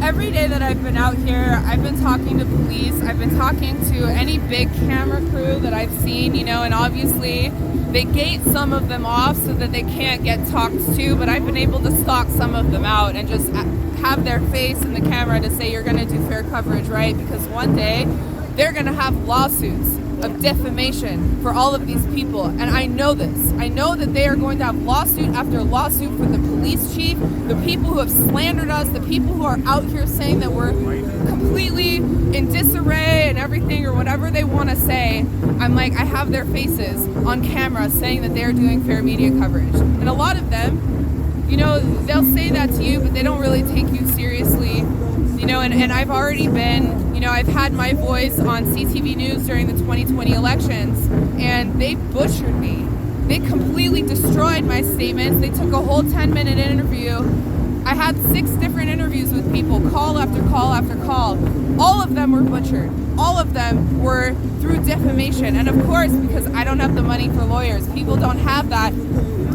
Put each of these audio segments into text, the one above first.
every day that I've been out here, I've been talking to police, I've been talking to any big camera crew that I've seen, and obviously they gate some of them off so that they can't get talked to, but I've been able to stalk some of them out and just have their face in the camera to say you're going to do fair coverage, right? Because one day they're going to have lawsuits of defamation for all of these people, and I know this. I know that they are going to have lawsuit after lawsuit for the police chief, the people who have slandered us, the people who are out here saying that we're completely in disarray and everything, or whatever they want to say. I'm like, I have their faces on camera saying that they're doing fair media coverage, and a lot of them, they'll say that to you, but they don't really take you seriously, and I've already been, I've had my voice on CTV News during the 2020 elections, and they butchered me. They completely destroyed my statements. They took a whole 10-minute interview. I had 6 different interviews with people, call after call after call. All of them were butchered. All of them were through defamation. And of course, because I don't have the money for lawyers, people don't have that.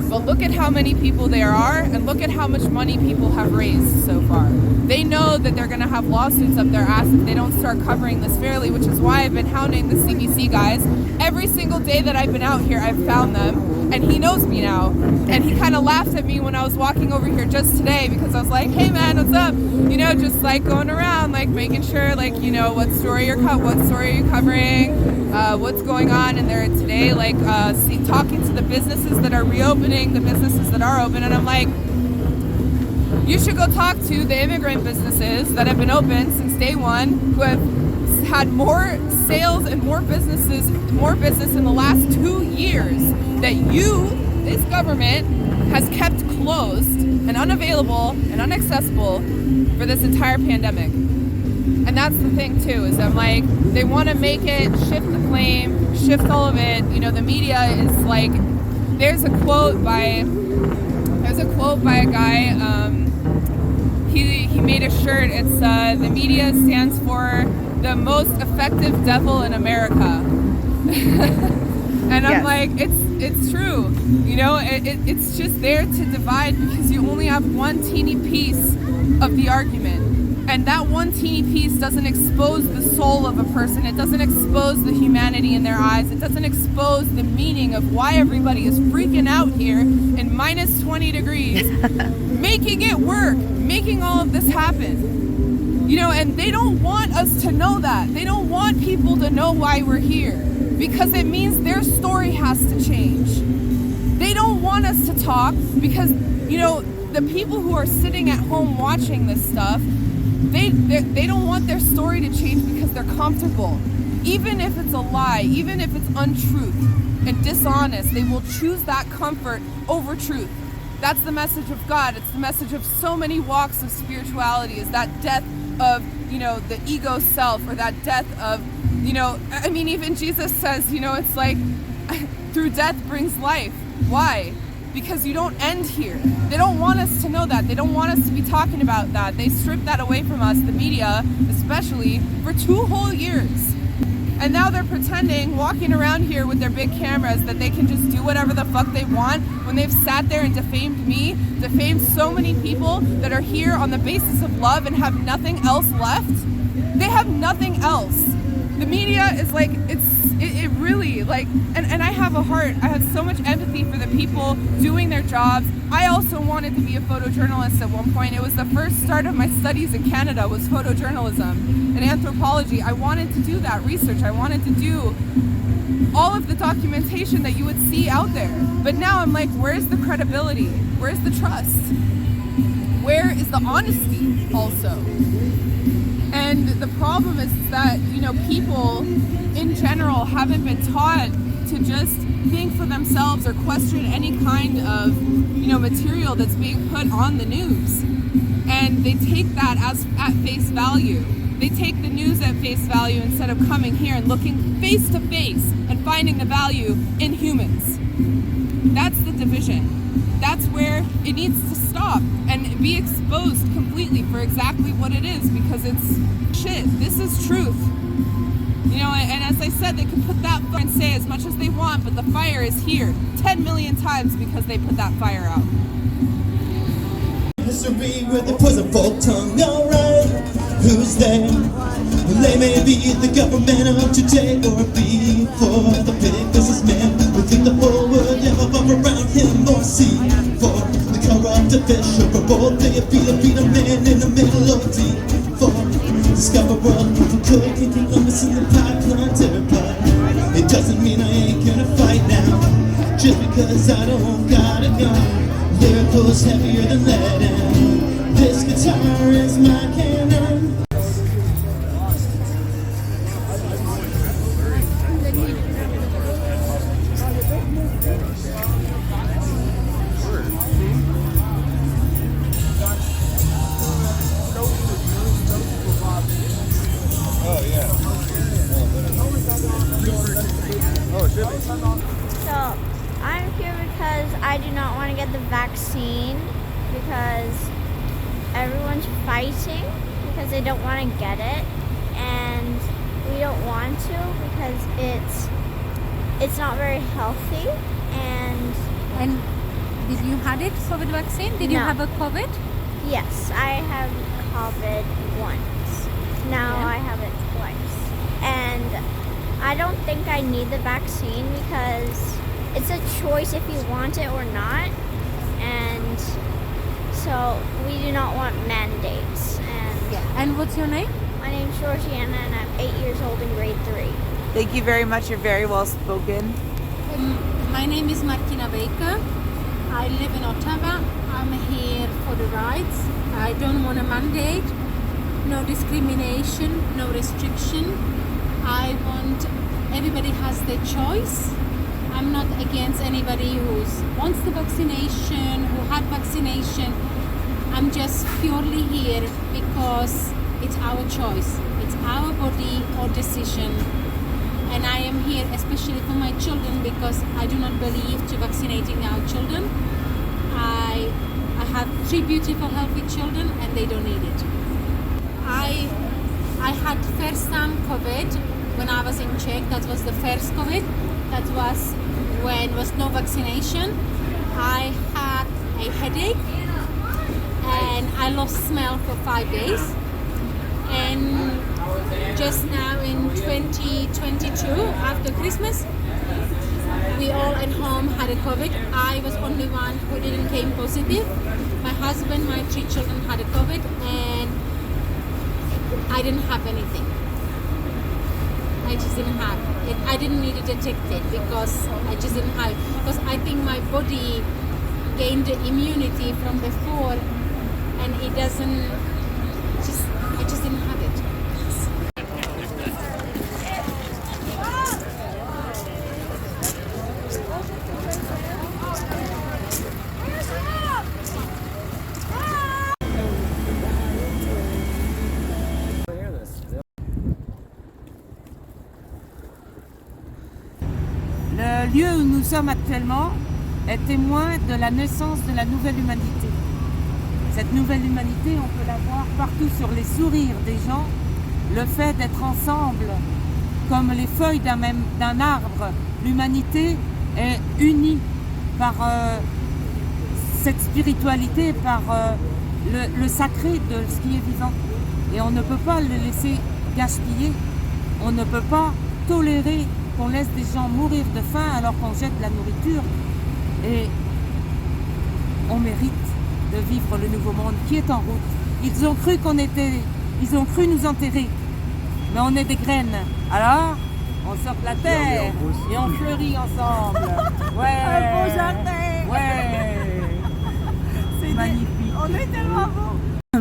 But look at how many people there are, and look at how much money people have raised so far. They know that they're going to have lawsuits up their ass if they don't start covering this fairly, which is why I've been hounding the CBC guys. Every single day that I've been out here, I've found them, and he knows me now. And he kind of laughed at me when I was walking over here just today, because I was like, hey man, what's up? Just like going around, like making sure, like, what story are you covering, what's going on in there today, like talking to the businesses that are reopening, the businesses that are open, and I'm like, you should go talk to the immigrant businesses that have been open since day one, who have had more sales and more business in the last 2 years that this government, has kept closed and unavailable and inaccessible for this entire pandemic. And that's the thing too, is I'm like, they want to make it, shift the blame, shift all of it. The media is like, there's a quote by a guy, he made a shirt, it's the media stands for the most effective devil in America. And I'm like, it's true, it's just there to divide, because you only have one teeny piece of the argument. And that one teeny piece doesn't expose the soul of a person. It doesn't expose the humanity in their eyes. It doesn't expose the meaning of why everybody is freaking out here in minus 20 degrees, making it work, making all of this happen. And they don't want us to know that. They don't want people to know why we're here, because it means their story has to change. They don't want us to talk because, the people who are sitting at home watching this stuff, they don't want their story to change because they're comfortable. Even if it's a lie, even if it's untruth and dishonest, they will choose that comfort over truth. That's the message of God. It's the message of so many walks of spirituality, is that death of, the ego self, or that death of, even Jesus says, it's like, through death brings life. Why? Because you don't end here. They don't want us to know that. They don't want us to be talking about that. They stripped that away from us, the media especially, for 2 whole years. And now they're pretending, walking around here with their big cameras, that they can just do whatever the fuck they want, when they've sat there and defamed me, defamed so many people that are here on the basis of love and have nothing else left. They have nothing else. The media is like, it really, like, and I have a heart. I have so much empathy for the people doing their jobs. I also wanted to be a photojournalist at one point. It was the first start of my studies in Canada, was photojournalism and anthropology. I wanted to do that research. I wanted to do all of the documentation that you would see out there. But now I'm like, where's the credibility? Where's the trust? Where is the honesty also? And the problem is that, people in general haven't been taught to just think for themselves or question any kind of, material that's being put on the news. And they take that as at face value. They take the news at face value instead of coming here and looking face to face and finding the value in humans. That's the division. That's where it needs to stop and be exposed completely for exactly what it is, because it's shit. This is truth. And as I said, they can put that fire and say as much as they want, but the fire is here 10 million times because they put that fire out. history with a poison fork tongue. Alright, who's there? Well, they may be the government of today, or be for the big businessman who think the whole world ever revolve around him, or see for the corrupt official, or both they be the man in the middle of the for discover world proof of cooking, I'm missing the pipeline terror, but it doesn't mean I ain't gonna fight now. Just because I don't got a gun, lyrical's heavier than lead, and this guitar is my cannon. So I'm here because I do not want to get the vaccine because everyone's fighting because they don't want to get it, and we don't want to because it's not very healthy. And did you had it COVID vaccine? Did you No. have a COVID? yes, I have COVID once. Now Yeah. I have it twice, and I don't think I need the vaccine because it's a choice if you want it or not, and so we do not want mandates. And And what's your name? my name's Georgiana, and I'm 8 years old in grade 3. Thank you very much. You're very well spoken. My name is Martina Baker. I live in Ottawa. I'm here for the rights. I don't want a mandate, no discrimination, no restriction. I want everybody has their choice. I'm not against anybody who wants the vaccination, who had vaccination. I'm just purely here because it's our choice. It's our body or decision. And I am here especially for my children because I do not believe to vaccinating our children. I have 3 beautiful healthy children and they don't need it. I had first time COVID when I was in Czech. That was the first COVID. That was when was no vaccination. I had a headache and I lost smell for 5 days. And just now in 2022, after Christmas, we all at home had a COVID. I was only one who didn't came positive. My husband, my 3 children had a COVID, and I didn't have anything. I just didn't have it. I didn't need to detect it because I just didn't have it. Because I think my body gained the immunity from before, and it doesn't. I just didn't have it. Le lieu où nous sommes actuellement est témoin de la naissance de la nouvelle humanité. Cette nouvelle humanité, on peut la voir partout sur les sourires des gens. Le fait d'être ensemble, comme les feuilles d'un arbre, l'humanité est unie par cette spiritualité, par le sacré de ce qui est vivant. Et on ne peut pas le laisser gaspiller. On ne peut pas tolérer qu'on laisse des gens mourir de faim alors qu'on jette de la nourriture. Et on mérite de vivre le nouveau monde qui est en route. Ils ont cru ils ont cru nous enterrer, mais on est des graines. Alors, on sort de la terre et on fleurit ensemble. Ouais. Un beau jardin. Ouais. C'est magnifique. On est tellement beau.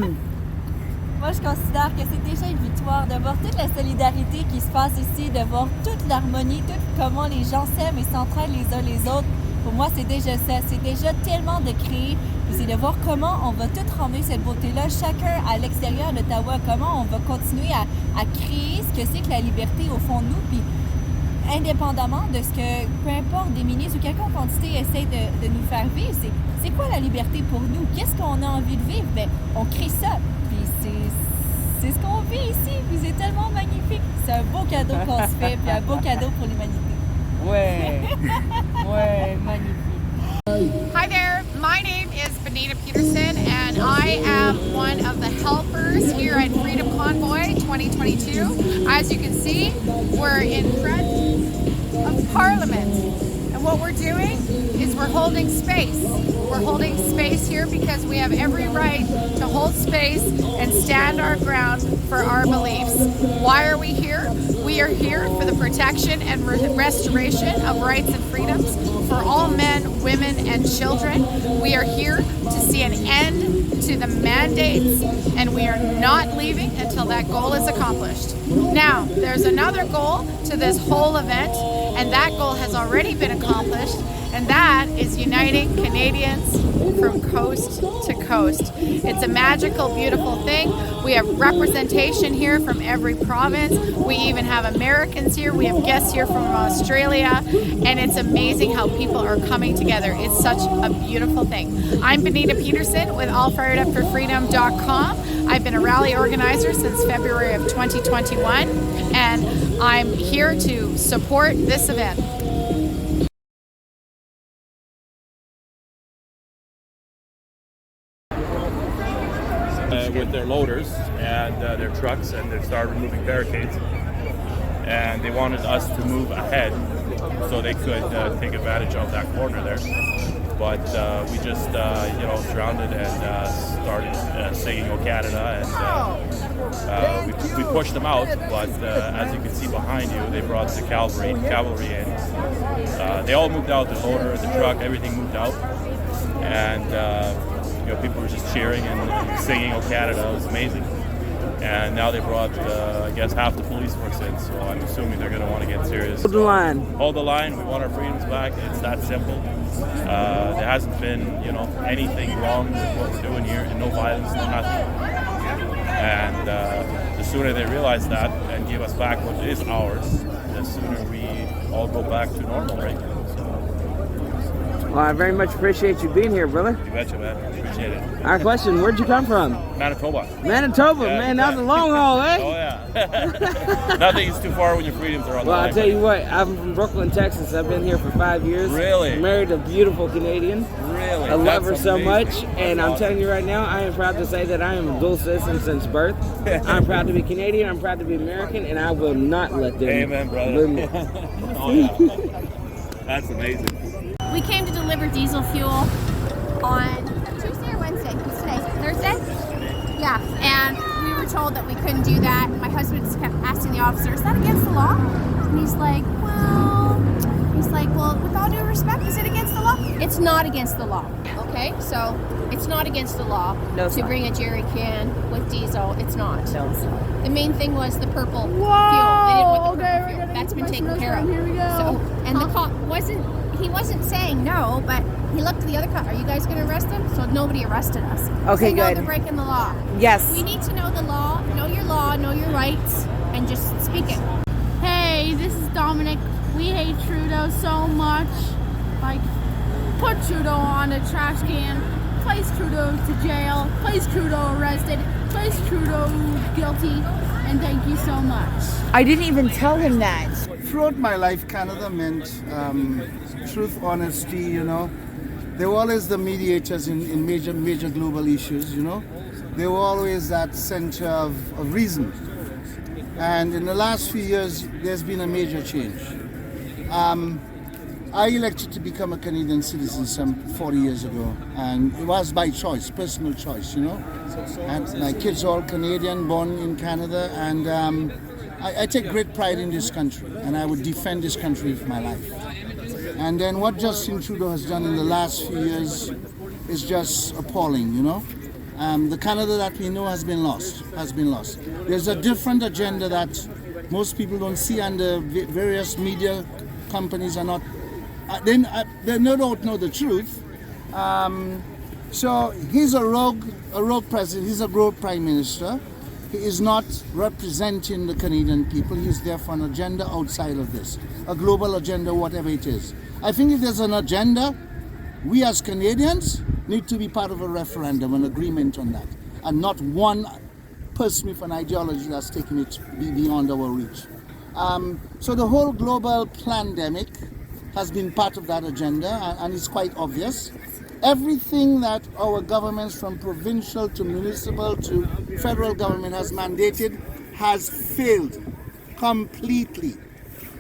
Moi, je considère que c'est déjà une victoire de voir toute la solidarité qui se passe ici, de voir toute l'harmonie, tout comment les gens s'aiment et s'entraident les uns les autres. Pour moi, c'est déjà ça. C'est déjà tellement de créer. Puis c'est de voir comment on va tout ramener cette beauté-là, chacun à l'extérieur d'Ottawa, comment on va continuer à créer ce que c'est que la liberté au fond de nous. Puis indépendamment de ce que, peu importe, des ministres ou quelconque quantité essaie de nous faire vivre, c'est quoi la liberté pour nous? Qu'est-ce qu'on a envie de vivre? Ben, on crée ça. Puis c'est ce qu'on vit ici. Puis c'est tellement magnifique. C'est un beau cadeau qu'on se fait, puis un beau cadeau pour l'humanité. Ouais. Ouais, magnifique. Hi there, my name is Benita Peterson and I am one of the helpers here at Freedom Convoy 2022. As you can see, we're in front of Parliament. And what we're doing is we're holding space. We're holding space here because we have every right to hold space and stand our ground for our beliefs. Why are we here? We are here for the protection and restoration of rights and freedoms for all men, women, and children. We are here to see an end to the mandates, and we are not leaving until that goal is accomplished. Now, there's another goal to this whole event, and that goal has already been accomplished, and that is uniting Canadians from coast to coast. It's a magical, beautiful thing. We have representation here from every province. We even have Americans here. We have guests here from Australia, and it's amazing how people are coming together. It's such a beautiful thing. I'm Benita Peterson with allfiredupforfreedom.com. I've been a rally organizer since February of 2021, and I'm here to support this event. With their loaders and their trucks, and they started removing barricades, and they wanted us to move ahead so they could take advantage of that corner there. But we just surrounded and started singing "O Canada," and we pushed them out. But as you can see behind you, they brought the cavalry in. They all moved out, the loader, the truck, everything moved out, and people were just cheering and singing "O Canada." It was amazing. And now they brought, I guess, half the police force in, so I'm assuming they're going to want to get serious. Hold the line. Hold the line. We want our freedoms back. It's that simple. There hasn't been, anything wrong with what we're doing here. No violence, no nothing. And the sooner they realize that and give us back what is ours, the sooner we all go back to normal, right? Well, I very much appreciate you being here, brother. You betcha, man. Appreciate it. Our question, where'd you come from? Manitoba. Manitoba, Yeah, man, that's a long haul, eh? Oh, yeah. Nothing is too far when your freedoms are on the Well, line. I'll tell you what, I'm from Brooklyn, Texas. I've been here for 5 years. Really? Married a beautiful Canadian. Really? I love her That's so amazing. much, and That's I'm telling you right now, I am proud to say that I am a dual citizen since birth. I'm proud to be Canadian, I'm proud to be American, and I will not let them. Amen, brother. ruin me. Oh, yeah. That's amazing. We came to deliver diesel fuel on Tuesday or Wednesday? What's today? Thursday? Yeah, and we were told that we couldn't do that. My husband just kept asking the officer, is that against the law? And he's like, well, with all due respect, is it against the law? It's not against the law, okay? So it's not against the law to bring a jerry can with diesel. It's not. The main thing was the purple fuel. They didn't want the purple fuel. That's been taken care of. Here we go. So, and the cop wasn't saying no, but he looked at the other cop. Are you guys going to arrest him? So nobody arrested us. Okay, no, good. they're breaking the law. Yes. We need to know the law, know your rights, and just speak it. Hey, this is Dominic. We hate Trudeau so much. Like, put Trudeau on a trash can, place Trudeau to jail, place Trudeau arrested, place Trudeau guilty, and thank you so much. I didn't even tell him that. Throughout my life, Canada meant truth, honesty, They were always the mediators in major global issues, They were always that center of reason. And in the last few years, there's been a major change. I elected to become a Canadian citizen some 40 years ago, and it was by choice, personal choice, And my kids are all Canadian, born in Canada, and I take great pride in this country, and I would defend this country with my life. And then what Justin Trudeau has done in the last few years is just appalling, The Canada that we know has been lost. There's a different agenda that most people don't see, and the various media companies are not, they no doubt know the truth. So he's a rogue president, he's a rogue prime minister. He is not representing the Canadian people. He's there for an agenda outside of this, a global agenda, whatever it is. I think if there's an agenda, we as Canadians need to be part of a referendum, an agreement on that, and not one person with an ideology that's taking it beyond our reach. So the whole global pandemic has been part of that agenda, and it's quite obvious. Everything that our governments from provincial to municipal to federal government has mandated has failed completely.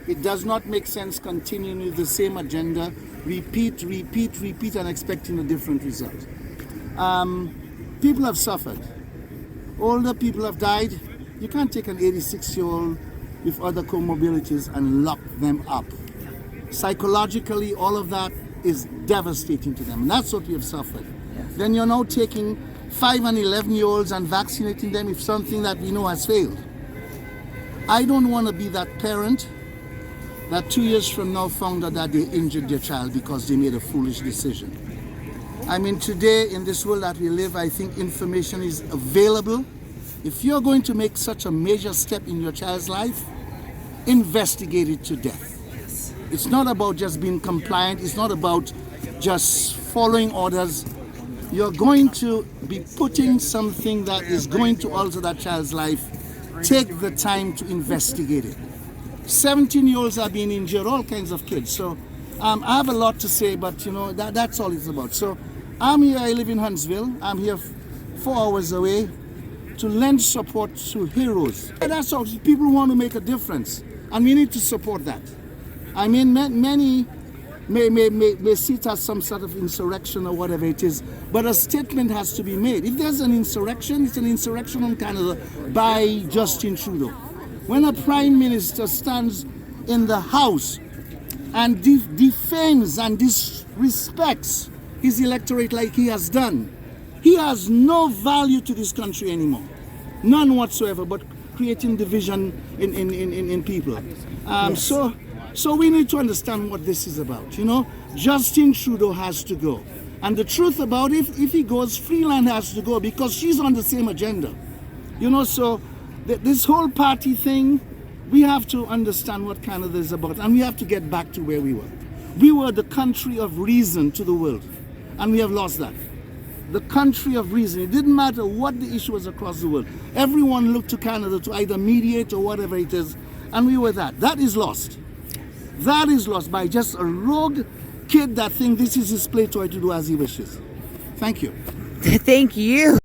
It does not make sense continuing with the same agenda, repeat, and expecting a different result. People have suffered. Older people have died. You can't take an 86-year-old with other comorbidities and lock them up. Psychologically, all of that is devastating to them, and that's what we have suffered. Yes. Then you're now taking 5 and 11-year-olds and vaccinating them with something that we know has failed. I don't want to be that parent that 2 years from now found out that they injured their child because they made a foolish decision. I mean, today in this world that we live, I think information is available. If you're going to make such a major step in your child's life, investigate it to death. It's not about just being compliant. It's not about just following orders. You're going to be putting something that is going to alter that child's life. Take the time to investigate it. 17-year-olds are being injured, all kinds of kids. So I have a lot to say, but you know, that's all it's about. So I'm here, I live in Huntsville. I'm here 4 hours away to lend support to heroes. And that's all. People want to make a difference, and we need to support that. I mean, many may see it as some sort of insurrection or whatever it is, but a statement has to be made. If there's an insurrection, it's an insurrection on Canada by Justin Trudeau. When a prime minister stands in the House and defames and disrespects his electorate like he has done, he has no value to this country anymore. None whatsoever, but creating division in people. Yes. So we need to understand what this is about. You know, Justin Trudeau has to go. And the truth about it, if he goes, Freeland has to go because she's on the same agenda. You know, so this whole party thing, we have to understand what Canada is about, and we have to get back to where we were. We were the country of reason to the world, and we have lost that. The country of reason. It didn't matter what the issue was across the world. Everyone looked to Canada to either mediate or whatever it is, and we were that. That is lost. That is lost by just a rogue kid that thinks this is his play toy to do as he wishes. Thank you. Thank you.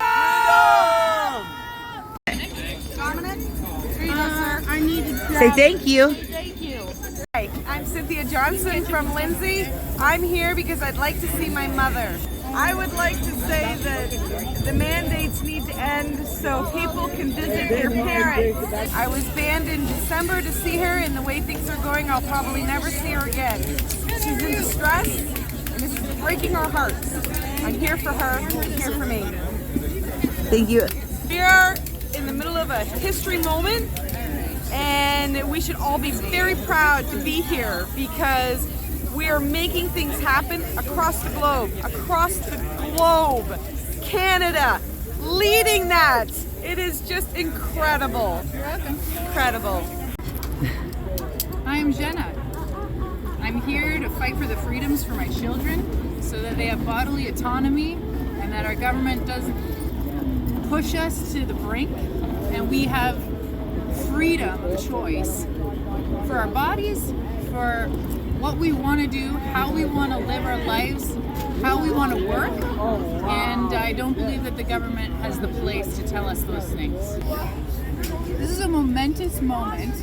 I need to Say thank you. Thank you. Hi, I'm Cynthia Johnson from Lindsay. I'm here because I'd like to see my mother. I would like to say that the mandates need to end so people can visit their parents. I was banned in December to see her, and the way things are going, I'll probably never see her again. She's in distress, and this is breaking our hearts. I'm here for her, I'm here for me. Thank you. We are in the middle of a history moment, and we should all be very proud to be here because we are making things happen across the globe. Canada leading that. It is just incredible. Incredible. I'm Jenna. I'm here to fight for the freedoms for my children so that they have bodily autonomy and that our government doesn't push us to the brink and we have freedom of choice for our bodies, for what we want to do, how we want to live our lives, how we want to work, and I don't believe that the government has the place to tell us those things. This is a momentous moment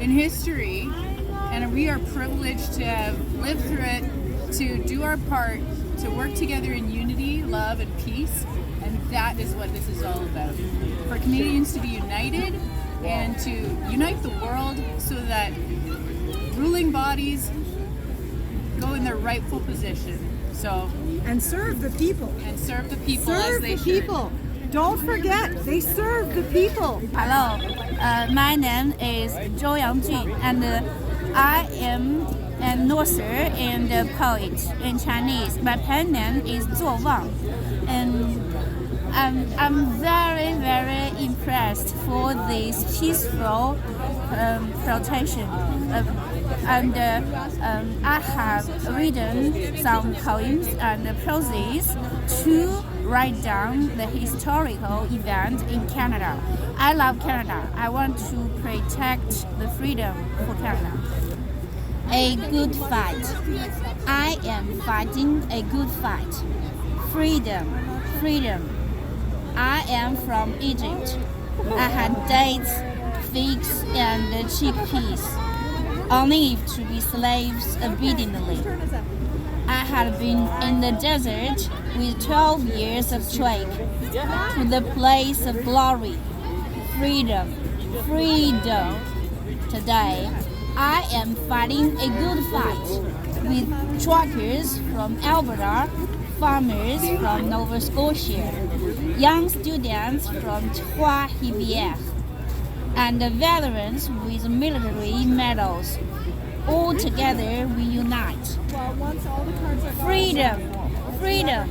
in history, and we are privileged to have lived through it, to do our part, to work together in unity, love, and peace, and that is what this is all about. For Canadians to be united and to unite the world so that ruling bodies go in their rightful position. So and serve the people. And serve the people serve as they the should. People. Don't forget, they serve the people. Hello, my name is Zhou Yangjun, and I am a nurse and a poet in Chinese. My pen name is Zuo Wang, and I'm very, very impressed for this peaceful protection. I have written some poems and proses to write down the historical event in Canada. I love Canada. I want to protect the freedom for Canada. a good fight. I am fighting a good fight. Freedom, freedom. I am from Egypt. I had dates, figs, and chickpeas, only to be slaves obediently. I had been in the desert with 12 years of trek to the place of glory. Freedom, freedom. Today, I am fighting a good fight with truckers from Alberta, farmers from Nova Scotia, young students from Trois-Rivières, and veterans with military medals. All together we unite. Freedom, freedom.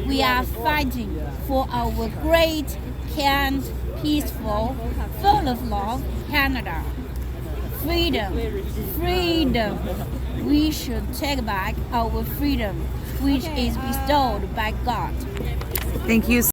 We are fighting for our great, kind, peaceful, full of love Canada. Freedom, freedom. We should take back our freedom, which is bestowed by God. Thank you.